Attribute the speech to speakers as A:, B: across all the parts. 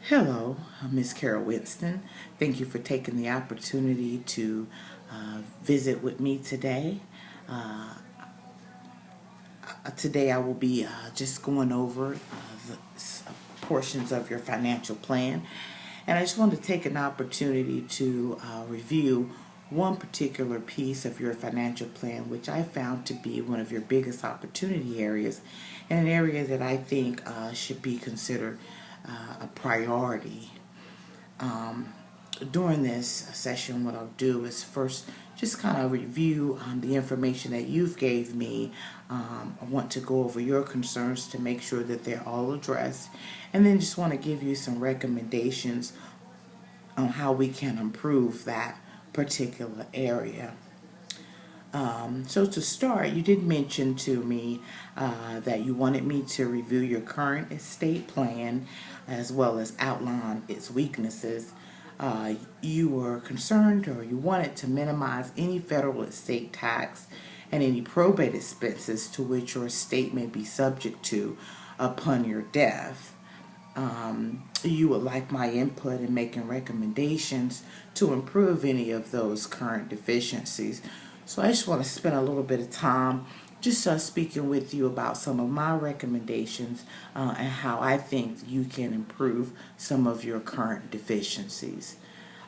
A: Hello, Miss Carol Winston. Thank you for taking the opportunity to visit with me today. Uh, Today I will be just going over portions of your financial plan. And I just want to take an opportunity to review one particular piece of your financial plan, which I found to be one of your biggest opportunity areas and an area that I think should be considered a priority. During this session, what I'll do is first just kind of review the information that you've gave me. I want to go over your concerns to make sure that they're all addressed, and then just want to give you some recommendations on how we can improve that particular area. So to start, you did mention to me that you wanted me to review your current estate plan as well as outline its weaknesses. You were concerned or you wanted to minimize any federal estate tax and any probate expenses to which your estate may be subject to upon your death. You would like my input in making recommendations to improve any of those current deficiencies. So I just want to spend a little bit of time just speaking with you about some of my recommendations and how I think you can improve some of your current deficiencies.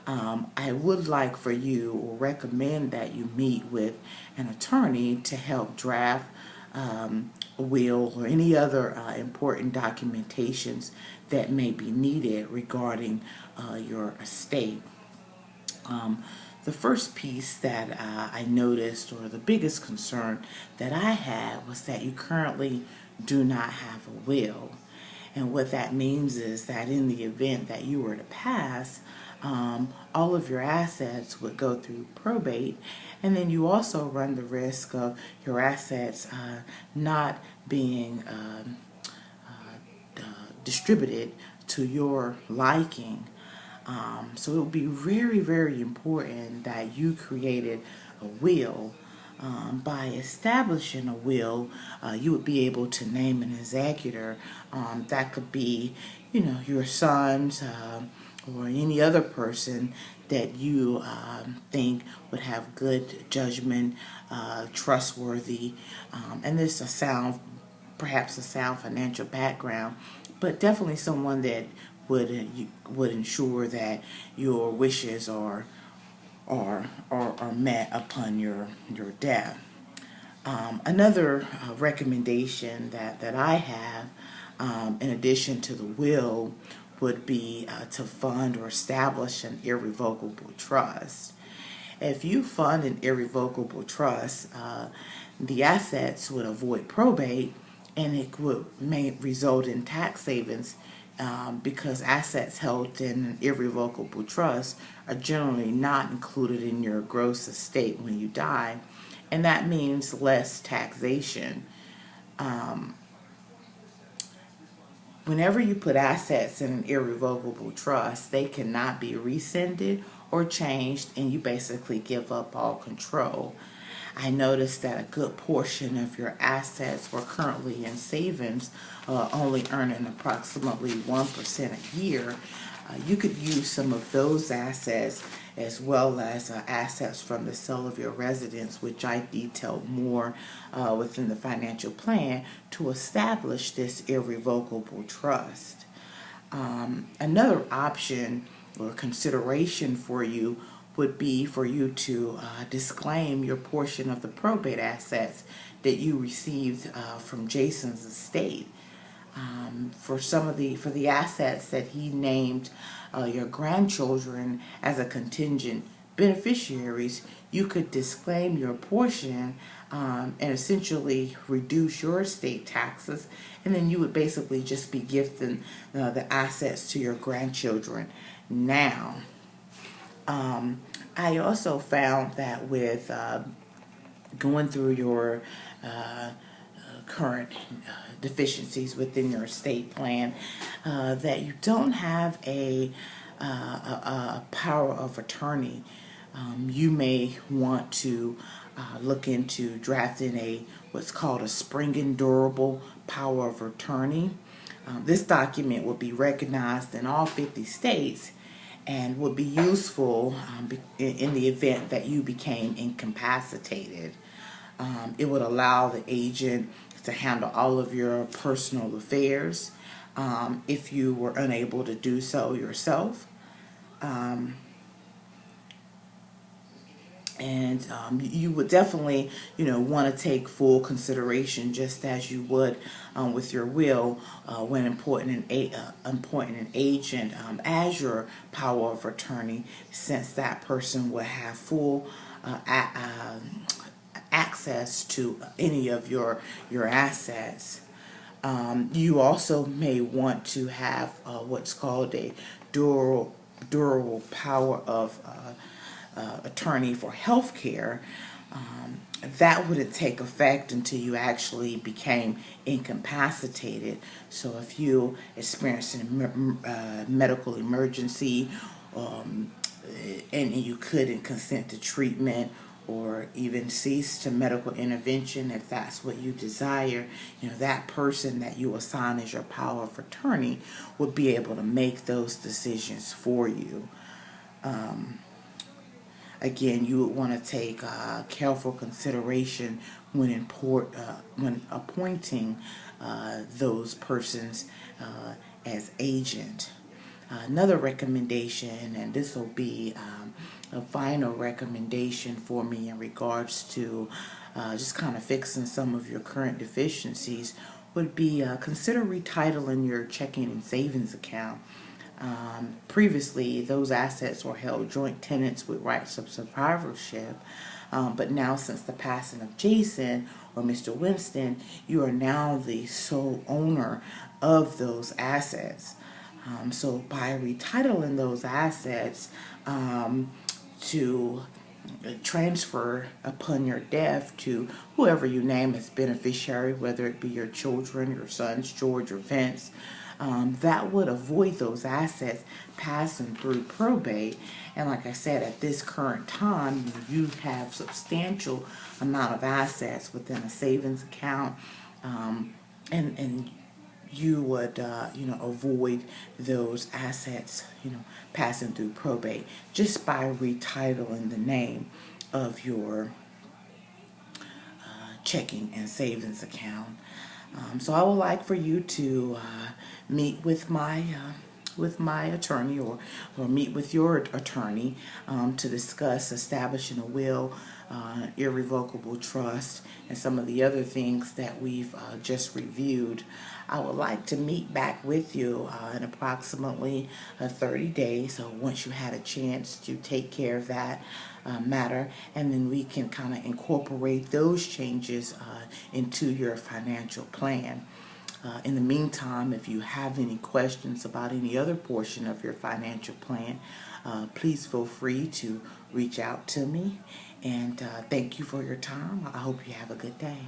A: I would like for you or recommend that you meet with an attorney to help draft a will or any other important documentations that may be needed regarding your estate. The first piece that I noticed, or the biggest concern that I had, was that you currently do not have a will. And what that means is that in the event that you were to pass, all of your assets would go through probate, and then you also run the risk of your assets not being distributed to your liking. So it would be very, very important that you created a will. By establishing a will, you would be able to name an executor. That could be, your sons or any other person that you think would have good judgment, trustworthy, and there's perhaps a sound financial background, but definitely someone that would ensure that your wishes are met upon your death. Another recommendation that I have, in addition to the will, would be to fund or establish an irrevocable trust. If you fund an irrevocable trust, the assets would avoid probate, and may result in tax savings because assets held in an irrevocable trust are generally not included in your gross estate when you die, and that means less taxation. Whenever you put assets in an irrevocable trust, they cannot be rescinded or changed, and you basically give up all control. I noticed that a good portion of your assets were currently in savings, only earning approximately 1% a year. You could use some of those assets as well as assets from the sale of your residence, which I detailed more within the financial plan, to establish this irrevocable trust. Another option or consideration for you would be for you to disclaim your portion of the probate assets that you received from Jason's estate. For the assets that he named your grandchildren as a contingent beneficiaries, you could disclaim your portion and essentially reduce your estate taxes, and then you would basically just be gifting the assets to your grandchildren now. I also found that with going through your current deficiencies within your estate plan, that you don't have a power of attorney. You may want to look into drafting what's called a spring and durable power of attorney. This document would be recognized in all 50 states and would be useful in the event that you became incapacitated. It would allow the agent to handle all of your personal affairs if you were unable to do so yourself. And you would definitely, want to take full consideration, just as you would with your will, when appointing an agent as your power of attorney, since that person would have full access to any of your assets. You also may want to have what's called a durable power of attorney for health care. That wouldn't take effect until you actually became incapacitated. So if you experienced a medical emergency, and you couldn't consent to treatment or even cease to medical intervention, if that's what you desire, that person that you assign as your power of attorney would be able to make those decisions for you. Again, you would want to take careful consideration when appointing those persons as agent. Another recommendation, and this will be a final recommendation for me in regards to just kind of fixing some of your current deficiencies, would be consider retitling your checking and savings account. Previously, those assets were held joint tenants with rights of survivorship, but now, since the passing of Jason or Mr. Winston, you are now the sole owner of those assets. So by retitling those assets to transfer upon your death to whoever you name as beneficiary, whether it be your children, your sons, George or Vince, that would avoid those assets passing through probate. And like I said, at this current time, you have substantial amount of assets within a savings account, and you would avoid those assets passing through probate just by retitling the name of your checking and savings account. So I would like for you to meet with my attorney, or meet with your attorney to discuss establishing a will, irrevocable trust, and some of the other things that we've just reviewed. I would like to meet back with you in approximately 30 days, so once you had a chance to take care of that matter, and then we can kind of incorporate those changes into your financial plan. In the meantime, if you have any questions about any other portion of your financial plan, please feel free to reach out to me. And thank you for your time. I hope you have a good day.